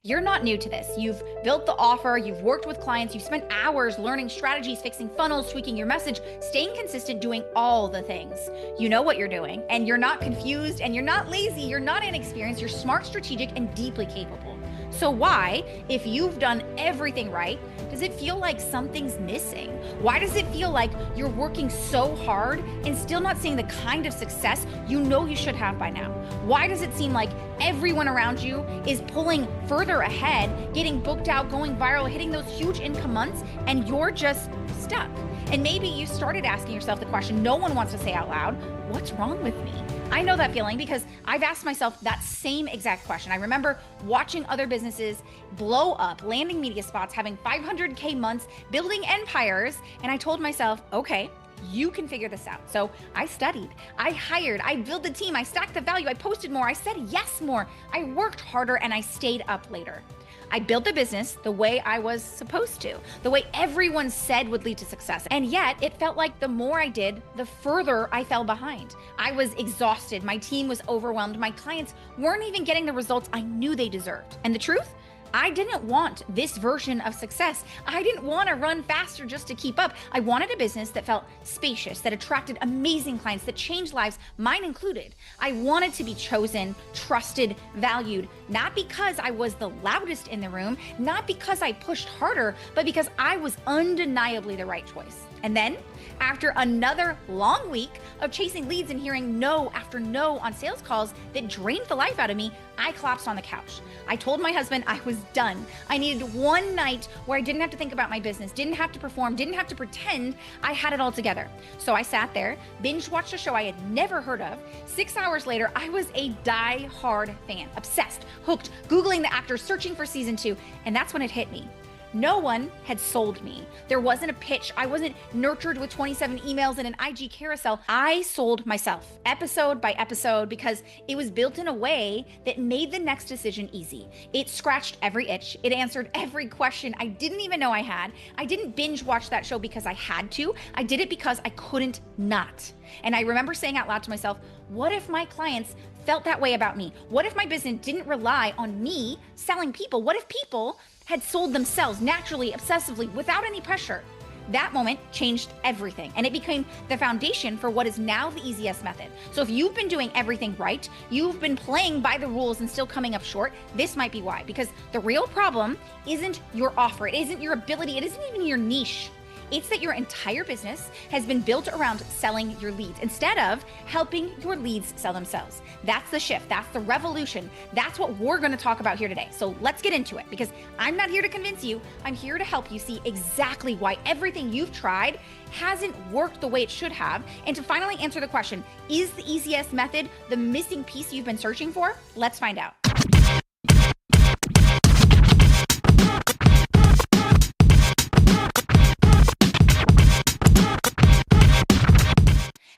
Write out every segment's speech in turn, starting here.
You're not new to this. You've built the offer, you've worked with clients, you've spent hours learning strategies, fixing funnels, tweaking your message, staying consistent, doing all the things. You know what you're doing, and you're not confused, and you're not lazy, you're not inexperienced, you're smart, strategic, and deeply capable. So why, if you've done everything right, does it feel like something's missing? Why does it feel like you're working so hard and still not seeing the kind of success you know you should have by now? Why does it seem like everyone around you is pulling further ahead, getting booked out, going viral, hitting those huge income months, and you're just stuck? And maybe you started asking yourself the question no one wants to say out loud, what's wrong with me? I know that feeling because I've asked myself that same exact question. I remember watching other businesses blow up, landing media spots, having 500K months, building empires. And I told myself, okay, you can figure this out. So I studied, I hired, I built the team, I stacked the value, I posted more, I said yes more, I worked harder, and I stayed up later. I built the business the way I was supposed to, the way everyone said would lead to success. And yet it felt like the more I did, the further I fell behind. I was exhausted. My team was overwhelmed. My clients weren't even getting the results I knew they deserved. And the truth? I didn't want this version of success. I didn't want to run faster just to keep up. I wanted a business that felt spacious, that attracted amazing clients, that changed lives, mine included. I wanted to be chosen, trusted, valued, not because I was the loudest in the room, not because I pushed harder, but because I was undeniably the right choice. And then, after another long week of chasing leads and hearing no after no on sales calls that drained the life out of me, I collapsed on the couch. I told my husband I was done. I needed one night where I didn't have to think about my business, didn't have to perform, didn't have to pretend I had it all together. So I sat there, binge watched a show I had never heard of. 6 hours later, I was a die-hard fan, obsessed, hooked, Googling the actors, searching for season 2, and that's when it hit me. No one had sold me. There wasn't a pitch. I wasn't nurtured with 27 emails and an IG carousel. I sold myself episode by episode because it was built in a way that made the next decision easy. It scratched every itch. It answered every question I didn't even know I had. I didn't binge watch that show because I had to. I did it because I couldn't not. And I remember saying out loud to myself, what if my clients felt that way about me? What if my business didn't rely on me selling people? What if people had sold themselves naturally, obsessively, without any pressure? That moment changed everything, and it became the foundation for what is now the easiest method. So if you've been doing everything right, you've been playing by the rules and still coming up short, this might be why. Because the real problem isn't your offer, it isn't your ability, it isn't even your niche. It's that your entire business has been built around selling your leads instead of helping your leads sell themselves. That's the shift. That's the revolution. That's what we're going to talk about here today. So let's get into it, because I'm not here to convince you. I'm here to help you see exactly why everything you've tried hasn't worked the way it should have, and to finally answer the question, is the easiest method the missing piece you've been searching for? Let's find out.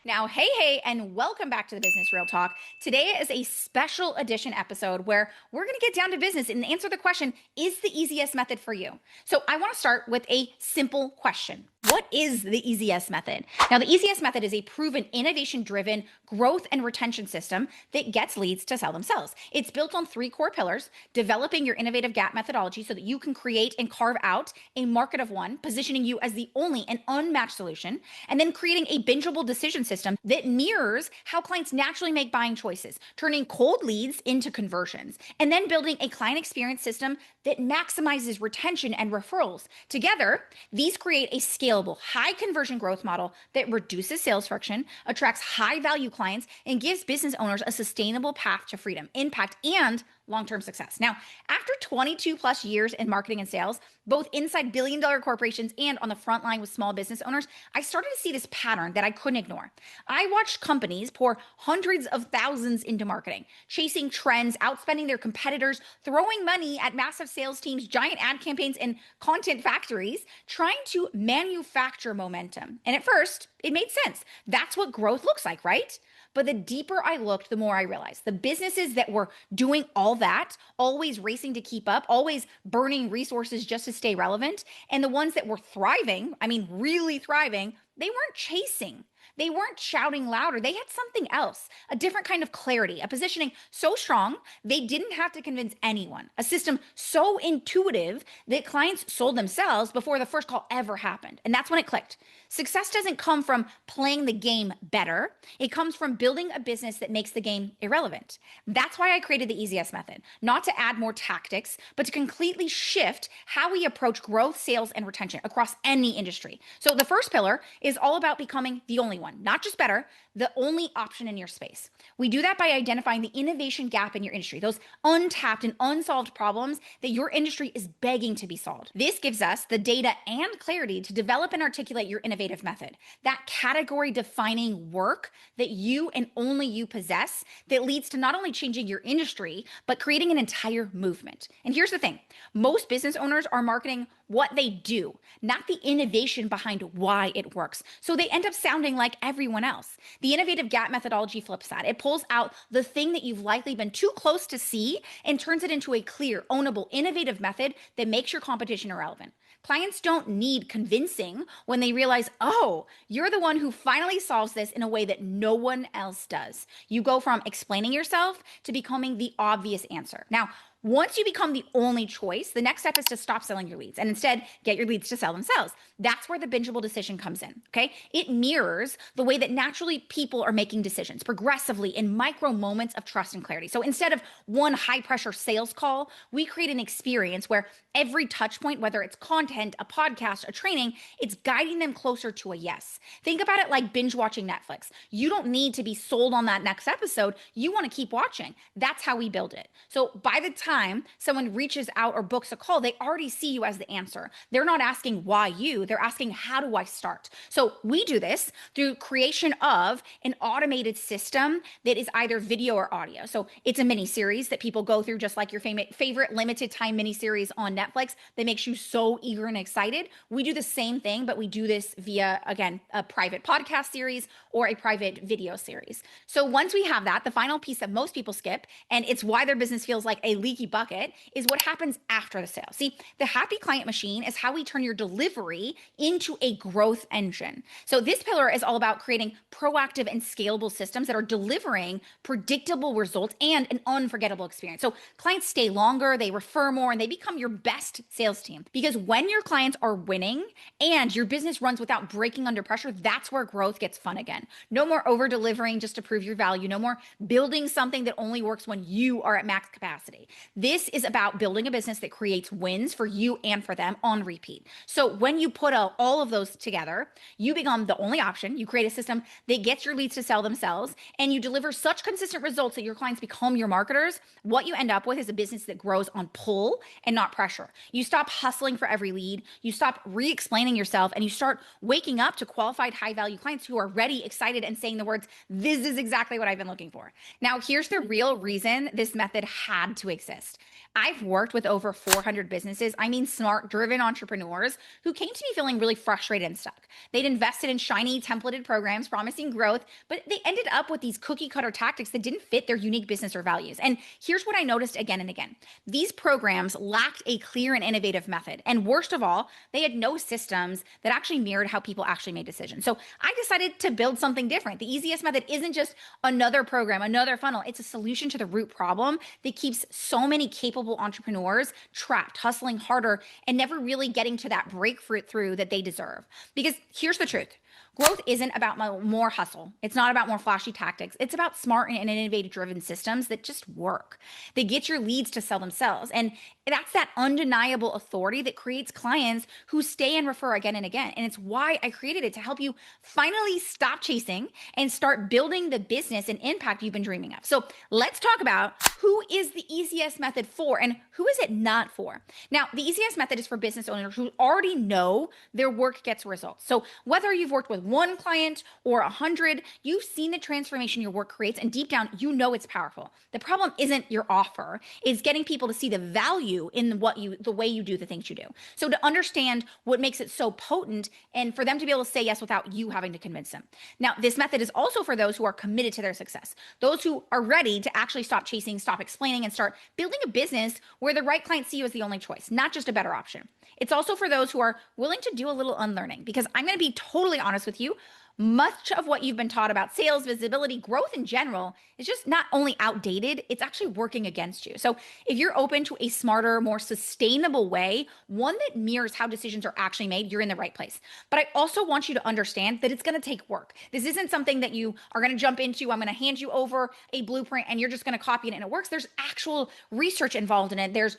Now, hey, and welcome back to the Business Real Talk. Today is a special edition episode where we're going to get down to business and answer the question, is the easiest method for you? So I want to start with a simple question. What is the easiest method? Now, the easiest method is a proven innovation-driven growth and retention system that gets leads to sell themselves. It's built on 3 core pillars: developing your innovative gap methodology so that you can create and carve out a market of one, positioning you as the only and unmatched solution, and then creating a bingeable decision system that mirrors how clients naturally make buying choices, turning cold leads into conversions, and then building a client experience system that maximizes retention and referrals. Together, these create a scalable, high conversion growth model that reduces sales friction, attracts high value clients, and gives business owners a sustainable path to freedom, impact, and long-term success. Now, after 22 plus years in marketing and sales, both inside billion-dollar corporations and on the front line with small business owners, I started to see this pattern that I couldn't ignore. I watched companies pour hundreds of thousands into marketing, chasing trends, outspending their competitors, throwing money at massive sales teams, giant ad campaigns, and content factories, trying to manufacture momentum. And at first, it made sense. That's what growth looks like, right? But the deeper I looked, the more I realized the businesses that were doing all that, always racing to keep up, always burning resources just to stay relevant, and the ones that were thriving, I mean, really thriving, they weren't chasing. They weren't shouting louder. They had something else, a different kind of clarity, a positioning so strong they didn't have to convince anyone, a system so intuitive that clients sold themselves before the first call ever happened. And that's when it clicked. Success doesn't come from playing the game better. It comes from building a business that makes the game irrelevant. That's why I created the easiest method, not to add more tactics, but to completely shift how we approach growth, sales, and retention across any industry. So the first pillar is all about becoming the only one, not just better, the only option in your space. We do that by identifying the innovation gap in your industry, those untapped and unsolved problems that your industry is begging to be solved. This gives us the data and clarity to develop and articulate your innovative method, that category defining work that you and only you possess that leads to not only changing your industry, but creating an entire movement. And here's the thing, most business owners are marketing what they do, not the innovation behind why it works. So they end up sounding like everyone else. The innovative gap methodology flips that. It pulls out the thing that you've likely been too close to see and turns it into a clear, ownable, innovative method that makes your competition irrelevant. Clients don't need convincing when they realize, oh, you're the one who finally solves this in a way that no one else does. You go from explaining yourself to becoming the obvious answer. Now, once you become the only choice, the next step is to stop selling your leads and instead get your leads to sell themselves. That's where the bingeable decision comes in, okay? It mirrors the way that naturally people are making decisions progressively in micro moments of trust and clarity. So instead of one high pressure sales call, we create an experience where every touch point, whether it's content, a podcast, a training, it's guiding them closer to a yes. Think about it like binge watching Netflix. You don't need to be sold on that next episode. You want to keep watching. That's how we build it. So by the time someone reaches out or books a call, they already see you as the answer. They're not asking why you, they're asking how do I start? So we do this through creation of an automated system that is either video or audio. So it's a mini series that people go through, just like your favorite limited time mini series on Netflix that makes you so eager and excited. We do the same thing, but we do this via, again, a private podcast series or a private video series. So once we have that, the final piece that most people skip, and it's why their business feels like a leaky bucket, is what happens after the sale. See, the happy client machine is how we turn your delivery into a growth engine. So this pillar is all about creating proactive and scalable systems that are delivering predictable results and an unforgettable experience. So clients stay longer, they refer more, and they become your best sales team. Because when your clients are winning and your business runs without breaking under pressure, that's where growth gets fun again. No more over delivering just to prove your value. No more building something that only works when you are at max capacity. This is about building a business that creates wins for you and for them on repeat. So when you put all of those together, you become the only option. You create a system that gets your leads to sell themselves, and you deliver such consistent results that your clients become your marketers. What you end up with is a business that grows on pull and not pressure. You stop hustling for every lead, you stop re-explaining yourself, and you start waking up to qualified high-value clients who are ready, excited, and saying the words, "This is exactly what I've been looking for." Now, here's the real reason this method had to exist. I've worked with over 400 businesses, I mean smart, driven entrepreneurs who came to me feeling really frustrated and stuck. They'd invested in shiny templated programs promising growth, but they ended up with these cookie cutter tactics that didn't fit their unique business or values. And here's what I noticed again and again. These programs lacked a clear and innovative method. And worst of all, they had no systems that actually mirrored how people actually made decisions. So I decided to build something different. The easiest method isn't just another program, another funnel. It's a solution to the root problem that keeps so many capable entrepreneurs trapped, hustling harder, and never really getting to that breakthrough that they deserve. Because here's the truth. Growth isn't about more hustle. It's not about more flashy tactics. It's about smart and innovative driven systems that just work. They get your leads to sell themselves. And that's that undeniable authority that creates clients who stay and refer again and again. And it's why I created it, to help you finally stop chasing and start building the business and impact you've been dreaming of. So let's talk about who is the easiest method for and who is it not for. Now, the easiest method is for business owners who already know their work gets results. So whether you've worked with one client or 100, you've seen the transformation your work creates, and deep down, you know it's powerful. The problem isn't your offer, it's getting people to see the value in the way you do the things you do. So to understand what makes it so potent and for them to be able to say yes without you having to convince them. Now, this method is also for those who are committed to their success, those who are ready to actually stop chasing, stop explaining, and start building a business where the right clients see you as the only choice, not just a better option. It's also for those who are willing to do a little unlearning, because I'm going to be totally honest with you. Much of what you've been taught about sales, visibility, growth in general is just not only outdated, it's actually working against you. So if you're open to a smarter, more sustainable way, one that mirrors how decisions are actually made, you're in the right place. But I also want you to understand that it's going to take work. This isn't something that you are going to jump into. I'm going to hand you over a blueprint and you're just going to copy it and it works. There's actual research involved in it. There's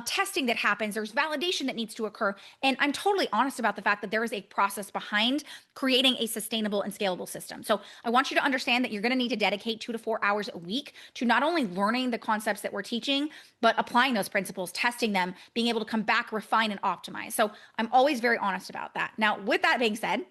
testing that happens. There's validation that needs to occur. And I'm totally honest about the fact that there is a process behind creating a sustainable and scalable system. So I want you to understand that you're going to need to dedicate 2 to 4 hours a week to not only learning the concepts that we're teaching, but applying those principles, testing them, being able to come back, refine, and optimize. So I'm always very honest about that. Now, with that being said,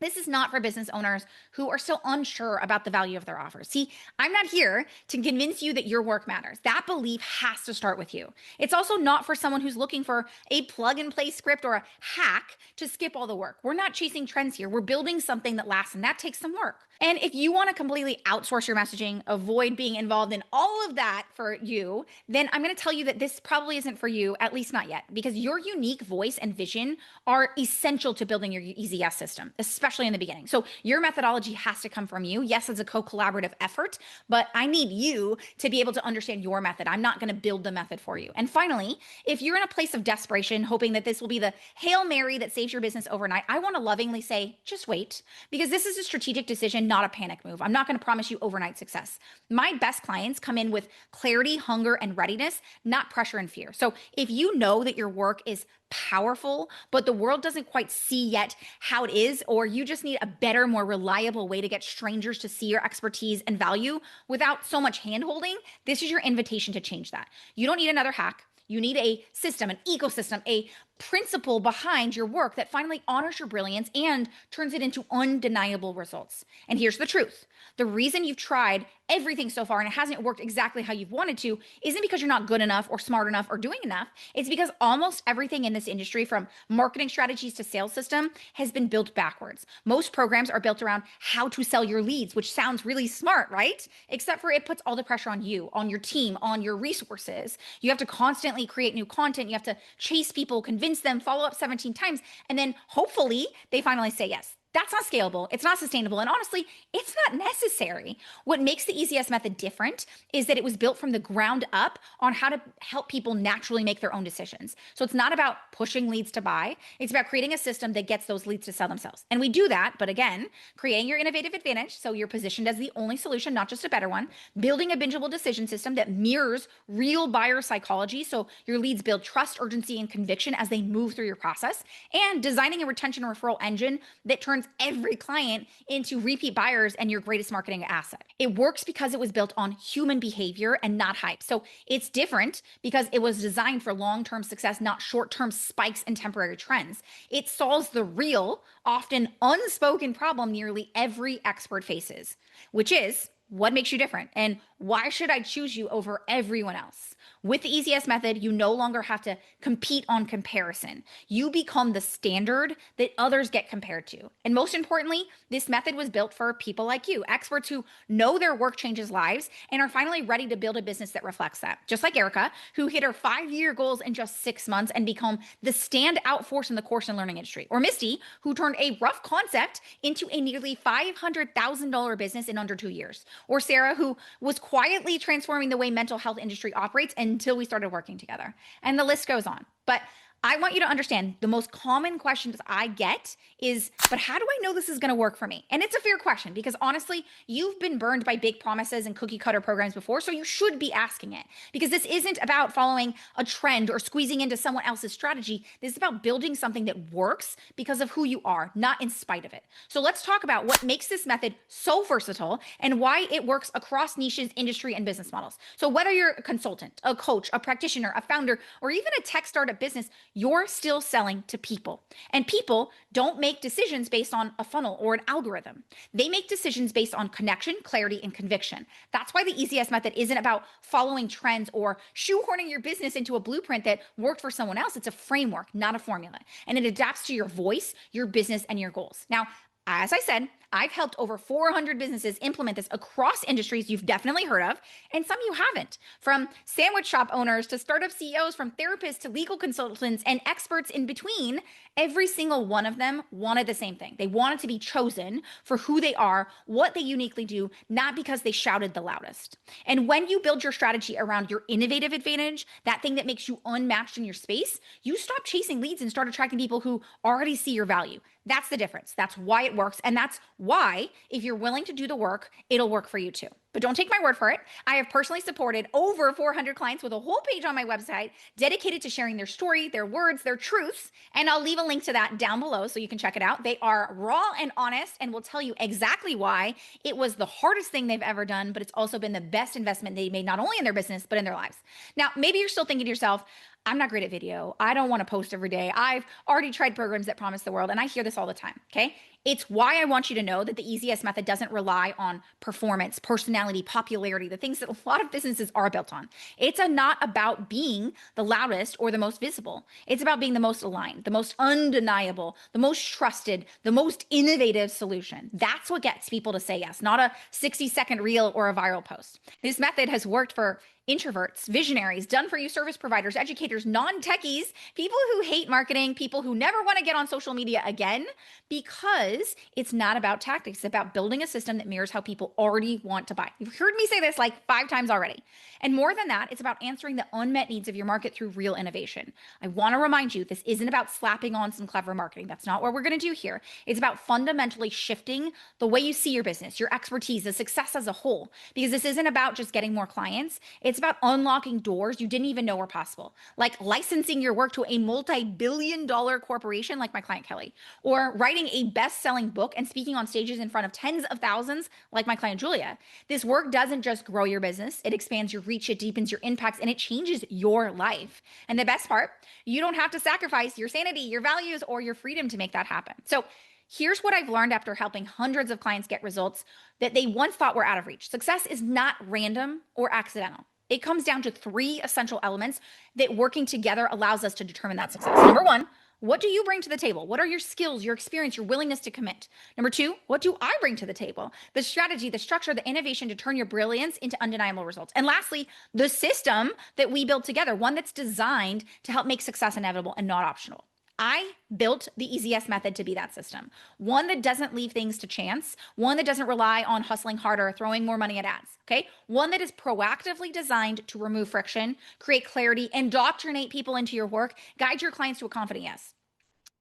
this is not for business owners who are still unsure about the value of their offers. See, I'm not here to convince you that your work matters. That belief has to start with you. It's also not for someone who's looking for a plug and play script or a hack to skip all the work. We're not chasing trends here. We're building something that lasts, and that takes some work. And if you want to completely outsource your messaging, avoid being involved in all of that for you, then I'm going to tell you that this probably isn't for you, at least not yet, because your unique voice and vision are essential to building your Easy Yes system, especially in the beginning. So your methodology has to come from you. Yes, it's a co-collaborative effort, but I need you to be able to understand your method. I'm not going to build the method for you. And finally, if you're in a place of desperation, hoping that this will be the Hail Mary that saves your business overnight, I want to lovingly say, just wait, because this is a strategic decision, not a panic move. I'm not going to promise you overnight success. My best clients come in with clarity, hunger, and readiness, not pressure and fear. So if you know that your work is powerful, but the world doesn't quite see yet how it is, or you just need a better, more reliable way to get strangers to see your expertise and value without so much handholding, this is your invitation to change that. You don't need another hack. You need a system, an ecosystem, a principle behind your work that finally honors your brilliance and turns it into undeniable results. And here's the truth. The reason you've tried everything so far and it hasn't worked exactly how you've wanted to isn't because you're not good enough or smart enough or doing enough. It's because almost everything in this industry, from marketing strategies to sales system, has been built backwards. Most programs are built around how to sell your leads, which sounds really smart, right? Except for it puts all the pressure on you, on your team, on your resources. You have to constantly create new content. You have to chase people, convince them, follow up 17 times, and then hopefully they finally say yes. That's not scalable. It's not sustainable. And honestly, it's not necessary. What makes the ECS method different is that it was built from the ground up on how to help people naturally make their own decisions. So it's not about pushing leads to buy. It's about creating a system that gets those leads to sell themselves. And we do that, but again, creating your innovative advantage. So you're positioned as the only solution, not just a better one, building a bingeable decision system that mirrors real buyer psychology. So your leads build trust, urgency, and conviction as they move through your process, and designing a retention referral engine that turns every client into repeat buyers and your greatest marketing asset. It works because it was built on human behavior and not hype. So it's different because it was designed for long-term success, not short-term spikes and temporary trends. It solves the real, often unspoken problem nearly every expert faces, which is, what makes you different? And why should I choose you over everyone else? With the ECS method, you no longer have to compete on comparison. You become the standard that others get compared to. And most importantly, this method was built for people like you, experts who know their work changes lives and are finally ready to build a business that reflects that. Just like Erica, who hit her 5-year goals in just 6 months and become the standout force in the course and learning industry. Or Misty, who turned a rough concept into a nearly $500,000 business in under 2 years. Or Sarah, who was quietly transforming the way mental health industry operates until we started working together. And the list goes on. But I want you to understand the most common questions I get is, but how do I know this is going to work for me? And it's a fair question because honestly, you've been burned by big promises and cookie cutter programs before, so you should be asking it, because this isn't about following a trend or squeezing into someone else's strategy. This is about building something that works because of who you are, not in spite of it. So let's talk about what makes this method so versatile and why it works across niches, industry, and business models. So whether you're a consultant, a coach, a practitioner, a founder, or even a tech startup business, you're still selling to people. And people don't make decisions based on a funnel or an algorithm. They make decisions based on connection, clarity, and conviction. That's why the ECS method isn't about following trends or shoehorning your business into a blueprint that worked for someone else. It's a framework, not a formula. And it adapts to your voice, your business, and your goals. Now, as I said, I've helped over 400 businesses implement this across industries you've definitely heard of, and some you haven't. From sandwich shop owners to startup CEOs, from therapists to legal consultants and experts in between, every single one of them wanted the same thing. They wanted to be chosen for who they are, what they uniquely do, not because they shouted the loudest. And when you build your strategy around your innovative advantage, that thing that makes you unmatched in your space, you stop chasing leads and start attracting people who already see your value. That's the difference. That's why it works. And that's why, if you're willing to do the work, it'll work for you too. But don't take my word for it. I have personally supported over 400 clients with a whole page on my website dedicated to sharing their story, their words, their truths. And I'll leave a link to that down below so you can check it out. They are raw and honest and will tell you exactly why it was the hardest thing they've ever done, but it's also been the best investment they made, not only in their business, but in their lives. Now, maybe you're still thinking to yourself, I'm not great at video. I don't want to post every day. I've already tried programs that promise the world, and I hear this all the time, okay? It's why I want you to know that the easiest method doesn't rely on performance, personality, popularity, the things that a lot of businesses are built on. It's not about being the loudest or the most visible. It's about being the most aligned, the most undeniable, the most trusted, the most innovative solution. That's what gets people to say yes, not a 60-second reel or a viral post. This method has worked for introverts, visionaries, done-for-you service providers, educators, non-techies, people who hate marketing, people who never want to get on social media again, because it's not about tactics. It's about building a system that mirrors how people already want to buy. You've heard me say this like 5 times already. And more than that, it's about answering the unmet needs of your market through real innovation. I want to remind you, this isn't about slapping on some clever marketing. That's not what we're going to do here. It's about fundamentally shifting the way you see your business, your expertise, the success as a whole, because this isn't about just getting more clients. It's about unlocking doors you didn't even know were possible, like licensing your work to a multi-billion-dollar corporation like my client Kelly, or writing a best-selling book and speaking on stages in front of tens of thousands like my client Julia. This work doesn't just grow your business, it expands your reach, it deepens your impacts, and it changes your life. And the best part, you don't have to sacrifice your sanity, your values, or your freedom to make that happen. So here's what I've learned after helping hundreds of clients get results that they once thought were out of reach. Success is not random or accidental. It comes down to 3 essential elements that working together allows us to determine that success. Number 1, what do you bring to the table? What are your skills, your experience, your willingness to commit? Number 2, what do I bring to the table? The strategy, the structure, the innovation to turn your brilliance into undeniable results. And lastly, the system that we build together, one that's designed to help make success inevitable and not optional. I built the easiest method to be that system. One that doesn't leave things to chance. One that doesn't rely on hustling harder, throwing more money at ads. Okay? One that is proactively designed to remove friction, create clarity, indoctrinate people into your work, guide your clients to a confident yes.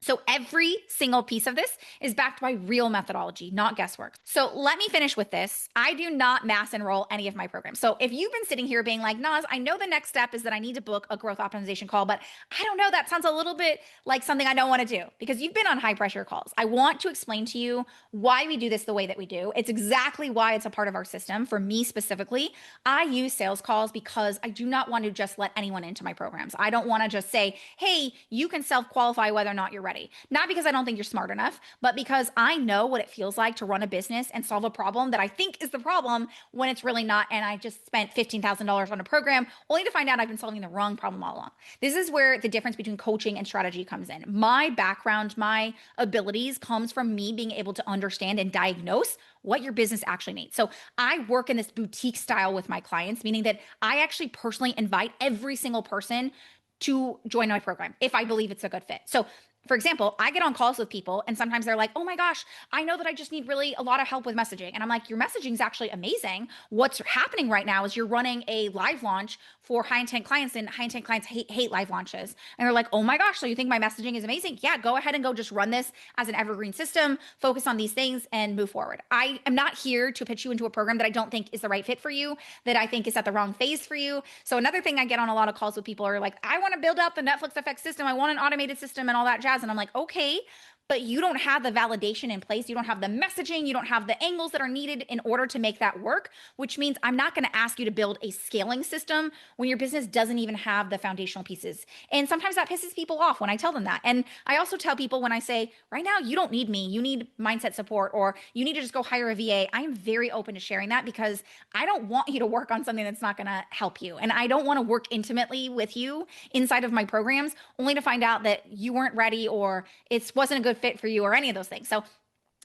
So every single piece of this is backed by real methodology, not guesswork. So let me finish with this. I do not mass enroll any of my programs. So if you've been sitting here being like, Nas, I know the next step is that I need to book a growth optimization call, but I don't know, that sounds a little bit like something I don't want to do, because you've been on high pressure calls. I want to explain to you why we do this the way that we do. It's exactly why it's a part of our system. For me specifically, I use sales calls because I do not want to just let anyone into my programs. I don't want to just say, hey, you can self-qualify whether or not you're ready. Not because I don't think you're smart enough, but because I know what it feels like to run a business and solve a problem that I think is the problem when it's really not. And I just spent $15,000 on a program only to find out I've been solving the wrong problem all along. This is where the difference between coaching and strategy comes in. My background, my abilities comes from me being able to understand and diagnose what your business actually needs. So I work in this boutique style with my clients, meaning that I actually personally invite every single person to join my program if I believe it's a good fit. So for example, I get on calls with people and sometimes they're like, oh my gosh, I know that I just need really a lot of help with messaging. And I'm like, your messaging is actually amazing. What's happening right now is you're running a live launch for high intent clients, and high intent clients hate live launches. And they're like, oh my gosh, so you think my messaging is amazing? Yeah, go ahead and go just run this as an evergreen system, focus on these things and move forward. I am not here to pitch you into a program that I don't think is the right fit for you, that I think is at the wrong phase for you. So another thing I get on a lot of calls with people are like, I want to build out the Netflix effect system. I want an automated system and all that jazz. And I'm like, okay, but you don't have the validation in place. You don't have the messaging. You don't have the angles that are needed in order to make that work, which means I'm not going to ask you to build a scaling system when your business doesn't even have the foundational pieces. And sometimes that pisses people off when I tell them that. And I also tell people when I say, right now, you don't need me. You need mindset support, or you need to just go hire a VA. I am very open to sharing that because I don't want you to work on something that's not going to help you. And I don't want to work intimately with you inside of my programs only to find out that you weren't ready or it wasn't a good fit for you or any of those things. So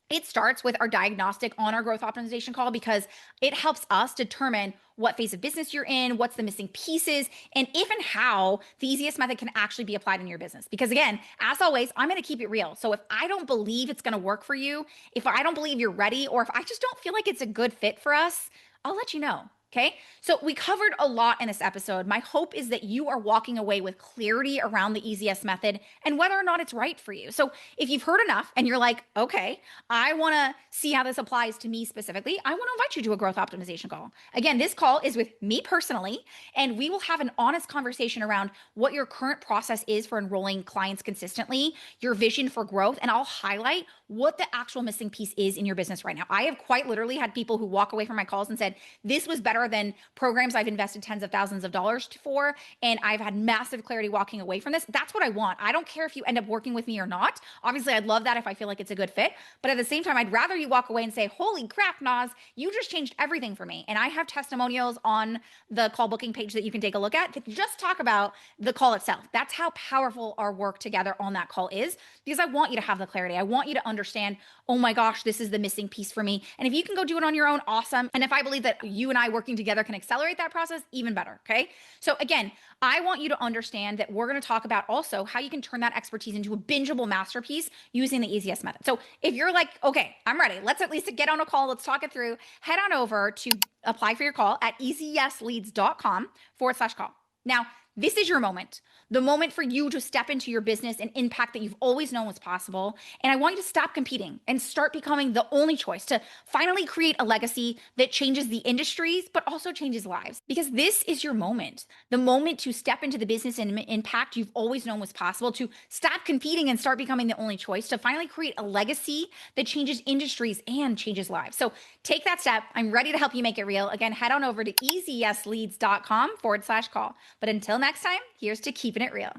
It starts with our diagnostic on our growth optimization call because it helps us determine what phase of business you're in, what's the missing pieces, and if and how the easiest method can actually be applied in your business. Because again, as always, I'm going to keep it real. So if I don't believe it's going to work for you, if I don't believe you're ready, or if I just don't feel like it's a good fit for us, I'll let you know. Okay. So we covered a lot in this episode. My hope is that you are walking away with clarity around the EZS method and whether or not it's right for you. So if you've heard enough and you're like, okay, I want to see how this applies to me specifically, I want to invite you to a growth optimization call. Again, this call is with me personally, and we will have an honest conversation around what your current process is for enrolling clients consistently, your vision for growth, and I'll highlight what the actual missing piece is in your business right now. I have quite literally had people who walk away from my calls and said, this was better than programs I've invested tens of thousands of dollars for, and I've had massive clarity walking away from this. That's what I want. I don't care if you end up working with me or not. Obviously, I'd love that if I feel like it's a good fit, but at the same time, I'd rather you walk away and say, holy crap, Nas, you just changed everything for me. And I have testimonials on the call booking page that you can take a look at to just talk about the call itself. That's how powerful our work together on that call is, because I want you to have the clarity. I want you to understand, oh my gosh, this is the missing piece for me. And if you can go do it on your own, awesome. And if I believe that you and I working together can accelerate that process, even better. Okay. So again, I want you to understand that we're going to talk about also how you can turn that expertise into a bingeable masterpiece using the EZS method. So if you're like, okay, I'm ready, let's at least get on a call, let's talk it through, head on over to apply for your call at easyesleads.com/call. Now, this is your moment, the moment for you to step into your business and impact that you've always known was possible. And I want you to stop competing and start becoming the only choice to finally create a legacy that changes the industries, but also changes lives. Because this is your moment, the moment to step into the business and impact you've always known was possible, to stop competing and start becoming the only choice, to finally create a legacy that changes industries and changes lives. So take that step. I'm ready to help you make it real. Again, head on over to easyesleads.com/call. But until next time, here's to keeping it real.